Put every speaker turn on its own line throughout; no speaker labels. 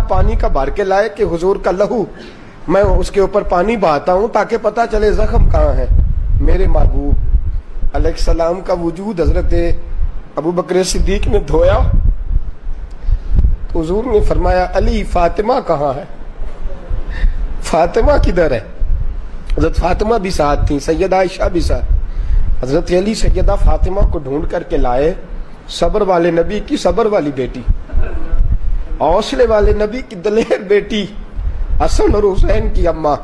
پانی کا بھر کے لائے کہ حضور کا لہو میں اس کے اوپر پانی بہاتا ہوں تاکہ پتہ چلے زخم کہاں ہے. میرے محبوب علیہ السلام کا وجود حضرت ابو بکر صدیق نے دھویا تو حضور نے فرمایا علی فاطمہ کہاں ہے؟ فاطمہ کدھر ہے؟ حضرت فاطمہ بھی ساتھ تھیں، سیدہ عائشہ بھی ساتھ. حضرت علی سیدہ فاطمہ کو ڈھونڈ کر کے لائے. صبر والے نبی کی صبر والی بیٹی، حوصلے والے نبی کی دلیر بیٹی، حسن اور حسین کی اماں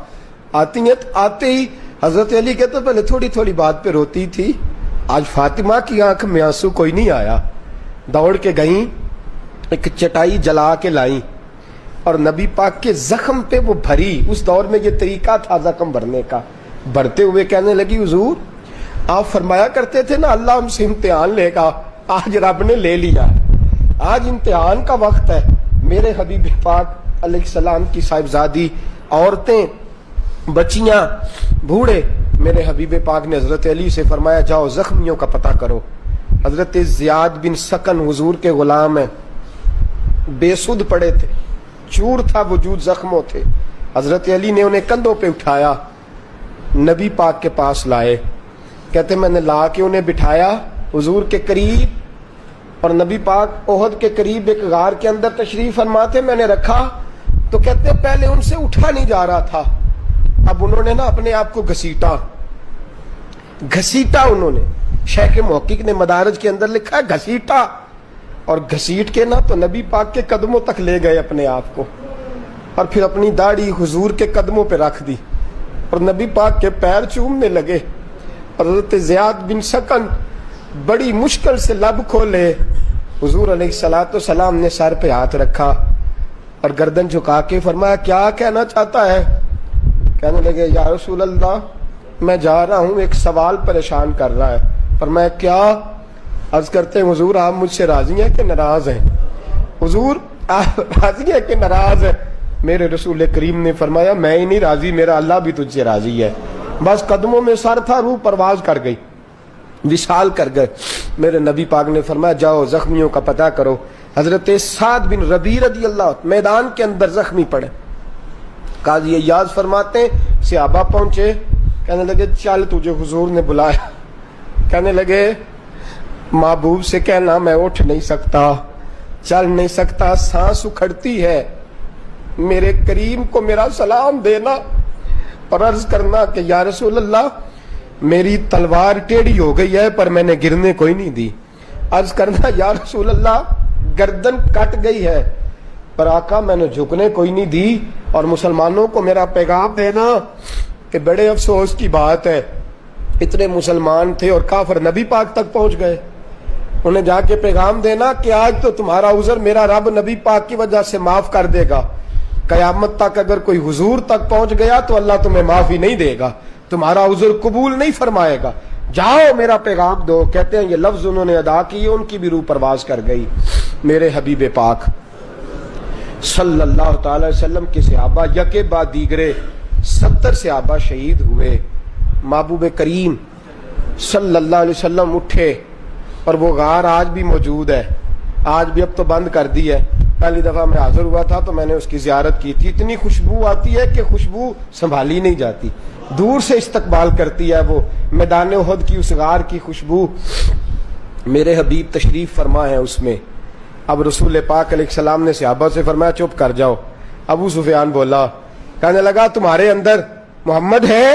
آتی ہیں. آتے ہی حضرت علی کہتے پہلے تھوڑی تھوڑی بات پہ روتی تھی، آج فاطمہ کی آنکھ میں آنسو کوئی نہیں آیا. دوڑ کے گئیں، ایک چٹائی جلا کے لائیں اور نبی پاک کے زخم پہ وہ بھری. اس دور میں یہ طریقہ تھا زخم بھرنے کا. بھرتے ہوئے کہنے لگی حضور آپ فرمایا کرتے تھے نا اللہ ہم سے امتحان لے گا، آج رب نے لے لیا، آج امتحان کا وقت ہے. میرے حبیب پاک علیہ السلام کی صاحبزادی، عورتیں، بچیاں، بوڑھے، میرے حبیب پاک نے حضرت علی سے فرمایا جاؤ زخمیوں کا پتہ کرو. حضرت زیاد بن سکن حضور کے غلام ہیں، بے سدھ پڑے تھے، چور تھا وجود، زخموں تھے. حضرت علی نے انہیں کندھوں پہ اٹھایا، نبی پاک کے پاس لائے. کہتے میں نے لا کے انہیں بٹھایا حضور کے قریب، اور نبی پاک احد کے قریب ایک غار کے اندر تشریف فرما تھے. میں نے رکھا تو کہتے پہلے ان سے اٹھا نہیں جا رہا تھا، اب انہوں نے نا اپنے آپ کو گھسیٹا. انہوں نے، شیخ محقق نے مدارج کے اندر لکھا ہے گھسیٹا، اور گھسیٹ کے نا تو نبی پاک کے قدموں تک لے گئے اپنے آپ کو، اور پھر اپنی داڑھی حضور کے قدموں پہ رکھ دی اور نبی پاک کے پیر چومنے لگے. حضرت زیاد بن سکن بڑی مشکل سے لب کھولے. حضور علیہ الصلوۃ والسلام نے سر پہ ہاتھ رکھا اور گردن جھکا کے فرمایا کیا کہنا چاہتا ہے؟ کہنے لگے یا رسول اللہ میں جا رہا ہوں، ایک سوال پریشان کر رہا ہے. فرمایا کیا؟ عرض کرتے ہیں حضور آپ مجھ سے راضی ہیں کہ ناراض ہیں؟ حضور آپ راضی ہیں کہ ناراض ہیں؟ میرے رسول کریم نے فرمایا میں ہی نہیں راضی، میرا اللہ بھی تجھ سے راضی ہے. بس قدموں میں سر تھا، روح پرواز کر گئی، وصال کر گئے. میرے نبی پاک نے فرمایا جاؤ زخمیوں کا پتہ کرو. حضرت سعد بن ربیع رضی اللہ میدان کے اندر زخمی پڑے. قاضی ایاز فرماتے ہیں صحابہ پہنچے، کہنے لگے چل تجھے حضور نے بلایا. کہنے لگے محبوب سے کہنا میں اٹھ نہیں سکتا، چل نہیں سکتا، سانس اکھڑتی ہے، میرے کریم کو میرا سلام دینا اور عرض کرنا کہ یا رسول اللہ میری تلوار ٹیڑھی ہو گئی ہے پر میں نے گرنے کوئی نہیں دی. عرض کرنا یا رسول اللہ گردن کٹ گئی ہے پر آقا میں نے جھکنے کوئی نہیں دی. اور مسلمانوں کو میرا پیغام دینا کہ بڑے افسوس کی بات ہے اتنے مسلمان تھے اور کافر نبی پاک تک پہنچ گئے. انہیں جا کے پیغام دینا کہ آج تو تمہارا عذر میرا رب نبی پاک کی وجہ سے معاف کر دے گا، قیامت تک اگر کوئی حضور تک پہنچ گیا تو اللہ تمہیں معافی نہیں دے گا، تمہارا عذر قبول نہیں فرمائے گا، جاؤ میرا پیغام دو. کہتے ہیں یہ لفظ انہوں نے ادا کیے، ان کی بھی روح پرواز کر گئی. میرے حبیب پاک صلی اللہ تعالی وسلم کے صحابہ یکے بعد دیگرے 70 صحابہ شہید ہوئے. محبوب کریم صلی اللہ علیہ وسلم اٹھے اور وہ غار آج بھی موجود ہے، آج بھی، اب تو بند کر دی ہے. پہلی دفعہ میں حاضر ہوا تھا تو میں نے اس کی زیارت کی تھی. اتنی خوشبو آتی ہے کہ خوشبو سنبھالی نہیں جاتی، دور سے استقبال کرتی ہے وہ میدان احد کی اس غار کی خوشبو. میرے حبیب تشریف فرما ہے اس میں. اب رسول پاک علیہ السلام نے صحابہ سے فرمایا چپ کر جاؤ. ابو سفیان بولا، کہنے لگا تمہارے اندر محمد ہے؟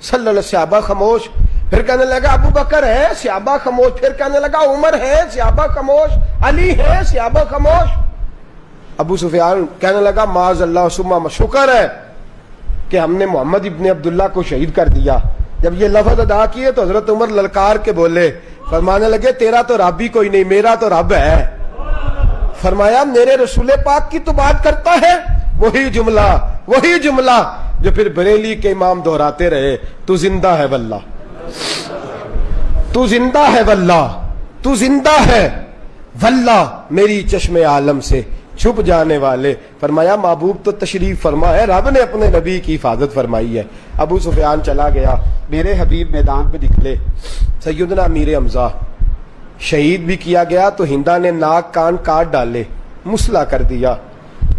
صلی اللہ علیہ وسلم. صحابہ خاموش. پھر کہنے لگا ابو بکر ہے؟ صحابہ خاموش. پھر کہنے لگا عمر ہے؟ صحابہ خاموش. علی ہے؟ صحابہ خاموش. ابو سفیان کہنے لگا معاذ اللہ ثم شکر ہے کہ ہم نے محمد ابن عبداللہ کو شہید کر دیا. جب یہ لفظ ادا کیے تو حضرت عمر للکار کے بولے، فرمانے لگے تیرا تو رب ہی کوئی نہیں، میرا تو رب ہے. فرمایا میرے رسول پاک کی تو بات کرتا ہے، وہی جملہ جو پھر بریلی کے امام دہراتے رہے، تو زندہ ہے واللہ، تو زندہ ہے واللہ، تو زندہ ہے واللہ، میری چشم عالم سے چھپ جانے والے. فرمایا محبوب تو تشریف فرما ہے، رب نے اپنے نبی کی حفاظت فرمائی ہے. ابو سفیان چلا گیا، میرے حبیب میدان پہ نکلے. سیدنا امیر حمزہ شہید بھی کیا گیا تو ہندا نے ناک کان کاٹ ڈالے، مسلح کر دیا.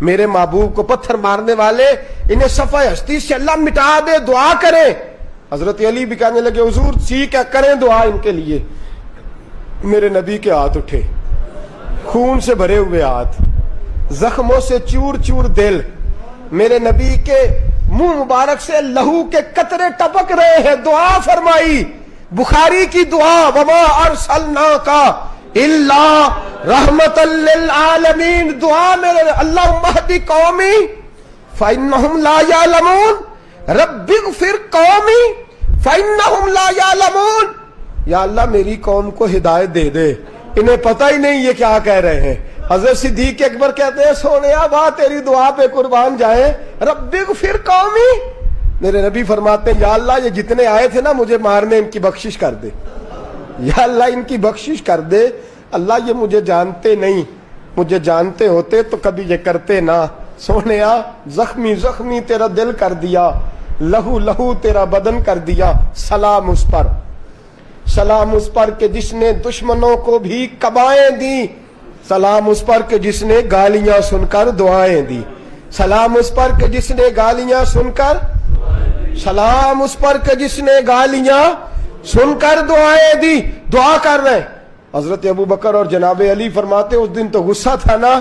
میرے محبوب کو پتھر مارنے والے انہیں صفحہ ہستی سے اللہ مٹا دے، دعا کریں۔ حضرت علی بھی کہنے لگے حضور ٹھیک ہے کریں دعا ان کے لیے۔ میرے نبی کے ہاتھ اٹھے، خون سے بھرے ہوئے ہاتھ، زخموں سے چور چور دل، میرے نبی کے منہ مبارک سے لہو کے قطرے ٹپک رہے ہیں، دعا فرمائی، بخاری کی دعا، وما ارسلناک الا رحمۃ للعالمین، دعا میرے اللہم اہد قومی فانہم لا یعلمون، رب اغفر قومی فانہم لا یعلمون، یا اللہ میری قوم کو ہدایت دے دے، انہیں پتہ ہی نہیں یہ کیا کہہ رہے ہیں۔ حضرت صدیق اکبر کہتے ہیں سونیا واہ تیری دعا پہ قربان جائے، رب اغفر قومی، میرے نبی فرماتے ہیں یا اللہ یہ جتنے آئے تھے نا مجھے مارنے، ان کی بخشش کر دے، یا اللہ ان کی بخشش کر دے، اللہ یہ مجھے جانتے نہیں، مجھے جانتے ہوتے تو کبھی یہ کرتے نہ، سونیا زخمی زخمی تیرا دل کر دیا، لہو لہو تیرا بدن کر دیا، سلام اس پر، سلام اس پر کہ جس نے دشمنوں کو بھی کبائیں دی، سلام اس پر کہ جس نے گالیاں سن کر دعائیں دی، سلام اس پر کہ جس نے گالیاں سن کر، سلام اس پر کہ جس نے گالیاں سن کر دعائیں دی، دعا کر رہے ہیں۔ حضرت ابو بکر اور جناب علی فرماتے اس دن تو غصہ تھا نا،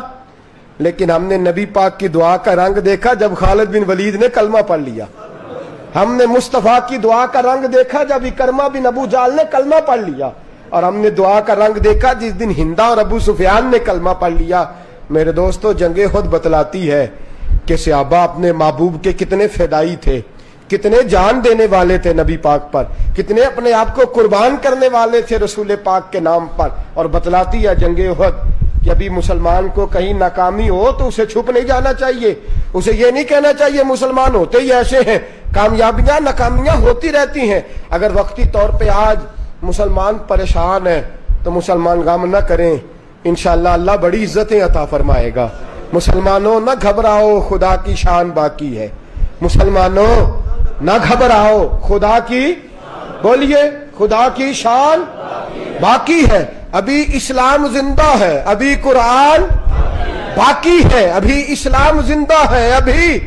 لیکن ہم نے نبی پاک کی دعا کا رنگ دیکھا جب خالد بن ولید نے کلمہ پڑھ لیا، ہم نے مصطفیٰ کی دعا کا رنگ دیکھا جب اکرمہ بن ابو جال نے کلمہ پڑھ لیا، اور ہم نے دعا کا رنگ دیکھا جس دن ہندا اور ابو سفیان نے کلمہ پڑھ لیا۔ میرے دوستو جنگ احد بتلاتی ہے کہ صحابہ اپنے محبوب کے کتنے فدائی تھے، کتنے جان دینے والے تھے نبی پاک پر، کتنے اپنے آپ کو قربان کرنے والے تھے رسول پاک کے نام پر، اور بتلاتی ہے جنگ احد کہ ابھی مسلمان کو کہیں ناکامی ہو تو اسے چھپ نہیں جانا چاہیے، اسے یہ نہیں کہنا چاہیے مسلمان ہوتے ہی ایسے ہیں، کامیابیاں ناکامیاں ہوتی رہتی ہیں۔ اگر وقتی طور پہ آج مسلمان پریشان ہے تو مسلمان غم نہ کریں، انشاءاللہ اللہ بڑی عزتیں عطا فرمائے گا۔ مسلمانوں نہ گھبراؤ، خدا کی شان باقی ہے، مسلمانوں نہ گھبراؤ، خدا کی بولیے خدا کی شان باقی ہے، ابھی اسلام زندہ ہے، ابھی قرآن باقی ہے، ابھی اسلام زندہ ہے، ابھی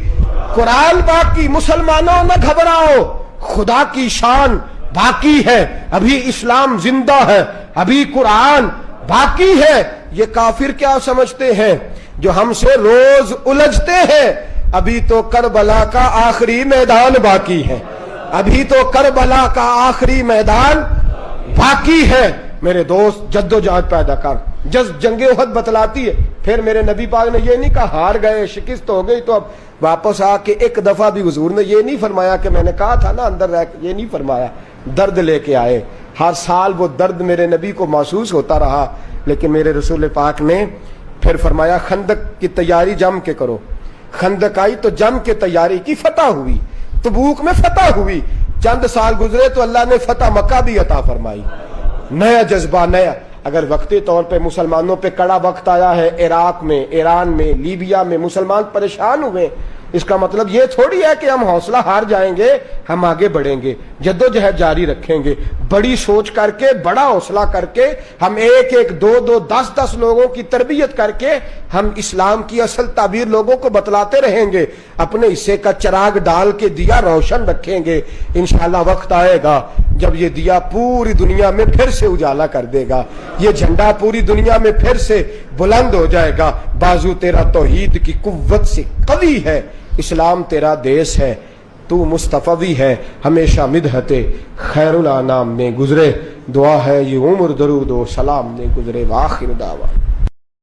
قرآن باقی، مسلمانوں نہ گھبراؤ، خدا کی شان باقی ہے، ابھی اسلام زندہ ہے، ابھی قرآن باقی ہے۔ یہ کافر کیا سمجھتے ہیں جو ہم سے روز الجھتے ہیں، ابھی تو کربلا کا آخری میدان باقی ہے، ابھی تو کربلا کا آخری میدان باقی ہے۔ میرے دوست جدوجہد پیدا کر، جنگ احد بتلاتی ہے۔ پھر میرے نبی پاک نے یہ نہیں کہا ہار گئے شکست ہو گئی تو اب واپس آ کے ایک دفعہ بھی حضور نے یہ نہیں فرمایا کہ میں نے کہا تھا نا اندر رہ کے، یہ نہیں فرمایا، درد لے کے آئے۔ ہر سال وہ درد میرے نبی کو محسوس ہوتا رہا، لیکن میرے رسول پاک نے پھر فرمایا خندق کی تیاری جم کے کرو۔ خندق آئی تو جم کے تیاری کی، فتح ہوئی، تبوک میں فتح ہوئی، چند سال گزرے تو اللہ نے فتح مکہ بھی عطا فرمائی، نیا جذبہ نیا۔ اگر وقتی طور پہ مسلمانوں پہ کڑا وقت آیا ہے، عراق میں، ایران میں، لیبیا میں مسلمان پریشان ہوئے، اس کا مطلب یہ تھوڑی ہے کہ ہم حوصلہ ہار جائیں گے، ہم آگے بڑھیں گے، جدوجہد جاری رکھیں گے، بڑی سوچ کر کے، بڑا حوصلہ کر کے، ہم ایک ایک دو دو 10 لوگوں کی تربیت کر کے ہم اسلام کی اصل تعبیر لوگوں کو بتلاتے رہیں گے، اپنے حصے کا چراغ ڈال کے دیا روشن رکھیں گے۔ انشاءاللہ وقت آئے گا جب یہ دیا پوری دنیا میں پھر سے اجالا کر دے گا، یہ جھنڈا پوری دنیا میں پھر سے بلند ہو جائے گا۔ بازو تیرا توحید کی قوت سے قوی ہے، اسلام تیرا دیس ہے، تو مصطفی ہے، ہمیشہ مدحت خیر الانام میں گزرے، دعا ہے یہ عمر درود و سلام میں گزرے۔ وآخر دعوانا